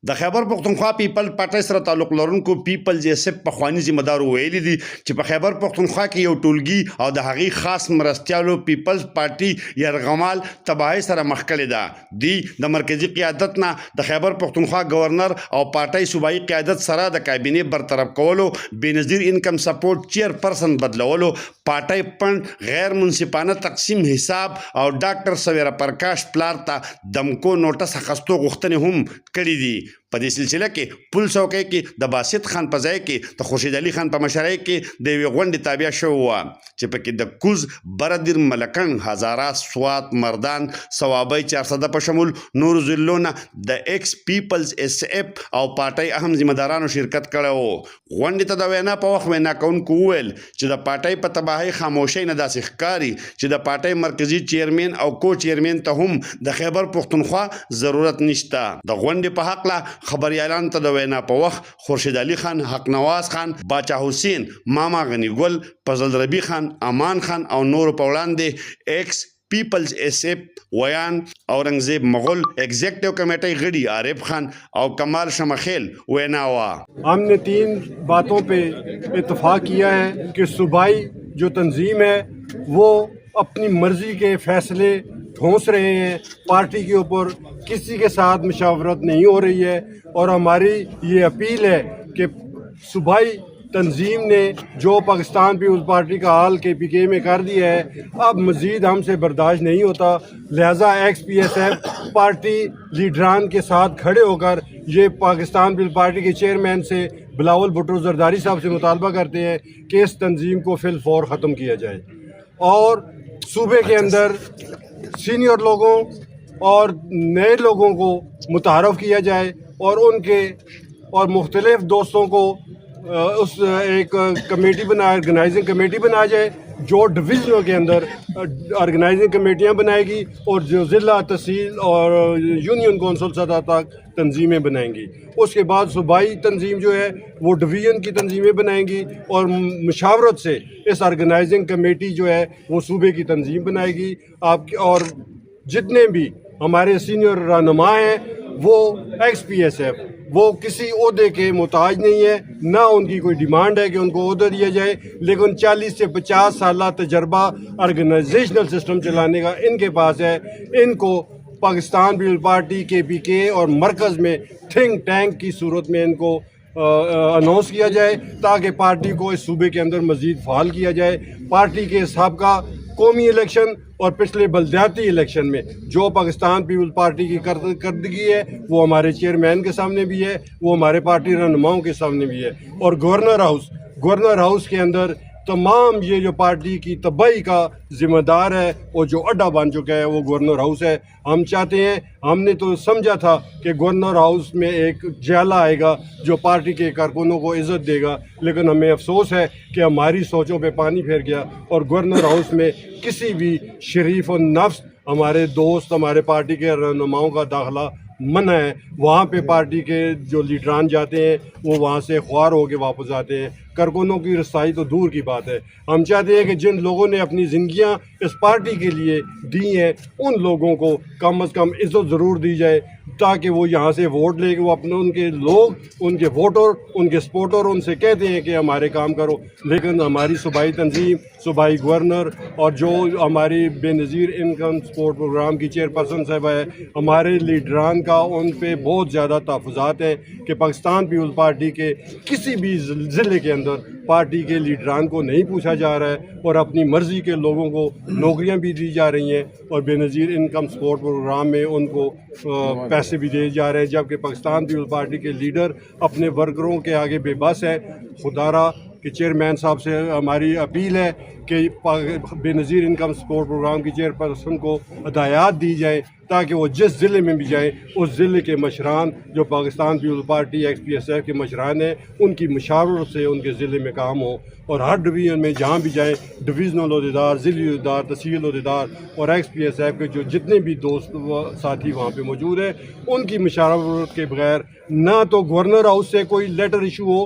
د Khyber Pakhtunkhwa people پارټۍ سره تعلق لرونکو Peoples S if پخواني ذمہ دارو ویلي دي چې په خیبر پختونخوا کې یو ټولګي او د هغې خاص مرستیالو پیپلز پارټي یرغمال تباهۍ سره مخ کړې ده. دوی د مرکزي قیادت نه د خیبر پختونخوا گورنر او پارټۍ صوبایي قیادت سره د کابینې برطرف کولو، بېنظیر انکم سپورټ چیرپرسن بدلولو، پارټۍ فنډ غیر منصفانه تقسیم حساب او ډاکټر سویرا پرکاش پلار ته دمکو نوټس اخیستو غوښتنې هم کړي دي. په دې سلسله کې پل څوکۍ کې د باسط خان په ځای کې د خورشید علي خان په مشرۍ کې د یوې غونډې تابع شوې وه چې پکې د کوز، بردر، ملکنډ، هزاره، سوات، مردان، صوابۍ، چارسده په شمول نورو ضلعو نه د ایکس پیپلز ایس اف او پارټۍ اهم ذمہ دارانو شرکت کړی و. غونډې ته د وینا په وخت وینا کوونکو وویل چې د پارټۍ په تباهۍ خاموشۍ نه داسې ښکاري چې د پارټۍ مرکزي چیرمین او کو چیرمین ته هم د خیبر پختونخوا ضرورت نشته. د غونډې په هکله خبریالانو ته د وینا په وخت خورشید علي خان، حق نواز خان، باچا حسین، ماما غنی ګل، فضل ربی خان، امان خان او نورو په وړاندې ایکس پیپلز ایس اف ویان اورنگزیب مغل، ایگزیکٹو کمیٹی غړي عارف خان او کمال شمخیل وینا وا. ہم نے 3 باتوں پہ اتفاق کیا ہے کہ صوبائی جو تنظیم ہے وہ اپنی مرضی کے فیصلے ٹھونس رہے ہیں، پارٹی کے اوپر کسی کے ساتھ مشاورت نہیں ہو رہی ہے، اور ہماری یہ اپیل ہے کہ صوبائی تنظیم نے جو پاکستان پیپلز پارٹی کا حال KPK میں کر دیا ہے اب مزید ہم سے برداشت نہیں ہوتا، لہٰذا ex P S F party لیڈران کے ساتھ کھڑے ہو کر یہ پاکستان پیپلز پارٹی کے چیئرمین سے بلاول بھٹو زرداری صاحب سے مطالبہ کرتے ہیں کہ اس تنظیم کو فی الفور ختم کیا جائے اور صوبے کے اندر سینئر لوگوں اور نئے لوگوں کو متعارف کیا جائے اور ان کے اور مختلف دوستوں کو اس ایک کمیٹی آرگنائزنگ کمیٹی بنا جائے جو ڈویژنوں کے اندر آرگنائزنگ کمیٹیاں بنائے گی اور جو ضلع، تحصیل اور یونین کونسل سطح تک تنظیمیں بنائیں گی. اس کے بعد صوبائی تنظیم جو ہے وہ ڈویژن کی تنظیمیں بنائیں گی اور مشاورت سے اس آرگنائزنگ کمیٹی جو ہے وہ صوبے کی تنظیم بنائے گی. اور جتنے بھی ہمارے سینئر رہنما ہیں وہ ایکس پی ایس ایف وہ کسی عہدے کے محتاج نہیں ہے، نہ ان کی کوئی ڈیمانڈ ہے کہ ان کو عہدہ دیا جائے، لیکن 40 سے 50 سالہ تجربہ آرگنائزیشنل سسٹم چلانے کا ان کے پاس ہے. ان کو پاکستان پیپلز پارٹی KPK اور مرکز میں تھنک ٹینک کی صورت میں ان کو اناؤنس کیا جائے تاکہ پارٹی کو اس صوبے کے اندر مزید فعال کیا جائے. پارٹی کے سابقہ قومی الیکشن اور پچھلے بلدیاتی الیکشن میں جو پاکستان پیپلز پارٹی کی کردگی ہے وہ ہمارے چیئرمین کے سامنے بھی ہے، وہ ہمارے پارٹی رہنماؤں کے سامنے بھی ہے. اور گورنر ہاؤس کے اندر تمام یہ جو پارٹی کی تباہی کا ذمہ دار ہے اور جو اڈا بن چکا ہے وہ گورنر ہاؤس ہے. ہم چاہتے ہیں، ہم نے تو سمجھا تھا کہ گورنر ہاؤس میں ایک جیلا آئے گا جو پارٹی کے کارکنوں کو عزت دے گا، لیکن ہمیں افسوس ہے کہ ہماری سوچوں پہ پانی پھیر گیا اور گورنر ہاؤس میں کسی بھی شریف و نفس ہمارے دوست، ہمارے پارٹی کے رہنماؤں کا داخلہ منع ہے. وہاں پہ پارٹی کے جو لیڈران جاتے ہیں وہ وہاں سے خوار ہو کے واپس آتے ہیں. کارکنوں کی رسائی تو دور کی بات ہے. ہم چاہتے ہیں کہ جن لوگوں نے اپنی زندگیاں اس پارٹی کے لیے دی ہیں ان لوگوں کو کم از کم عزت ضرور دی جائے تاکہ وہ یہاں سے ووٹ لے کے وہ اپنے ان کے لوگ، ان کے ووٹر، ان کے سپورٹر ان سے کہتے ہیں کہ ہمارے کام کرو، لیکن ہماری صوبائی تنظیم، صوبائی گورنر اور جو ہماری بے نظیر انکم سپورٹ پروگرام کی چیئرپرسن صاحبہ ہے، ہمارے لیڈران کا ان پہ بہت زیادہ تحفظات ہیں کہ پاکستان پیپلز پارٹی کے کسی بھی ضلع کے اندر پارٹی کے لیڈران کو نہیں پوچھا جا رہا ہے اور اپنی مرضی کے لوگوں کو نوکریاں بھی دی جا رہی ہیں اور بے نظیر انکم سپورٹ پروگرام میں ان کو پیسے بھی دیے جا رہے ہیں، جبکہ پاکستان پیپلز پارٹی کے لیڈر اپنے ورکروں کے آگے بے بس ہے. خدا را کہ چیئرمین صاحب سے ہماری اپیل ہے کہ بے نظیر انکم سپورٹ پروگرام کی چیئرپرسن کو ہدایات دی جائیں تاکہ وہ جس ضلع میں بھی جائیں اس ضلع کے مشران جو Pakistan Peoples Party ex P S F کے مشران ہیں ان کی مشاورت سے ان کے ضلع میں کام ہو اور ہر ڈویژن میں جہاں بھی جائیں ڈویژنل عہدیدار، ضلعی عہدیدار، تحصیل عہدیدار اور ایکس پی ایس ایف کے جو جتنے بھی دوست و ساتھی وہاں پہ موجود ہیں ان کی مشاورت کے بغیر نہ تو گورنر ہاؤس سے کوئی لیٹر ایشو ہو،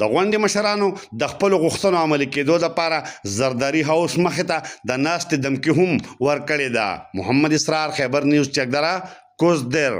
د غونډې مشرانو د خپلو غوښتنو عملي کېدو دپاره زرداري هاوس مخې ته د ناستې دمکې هم ورکړې ده. محمد اسرار، خیبر نیوز، چکدره، کوزدر.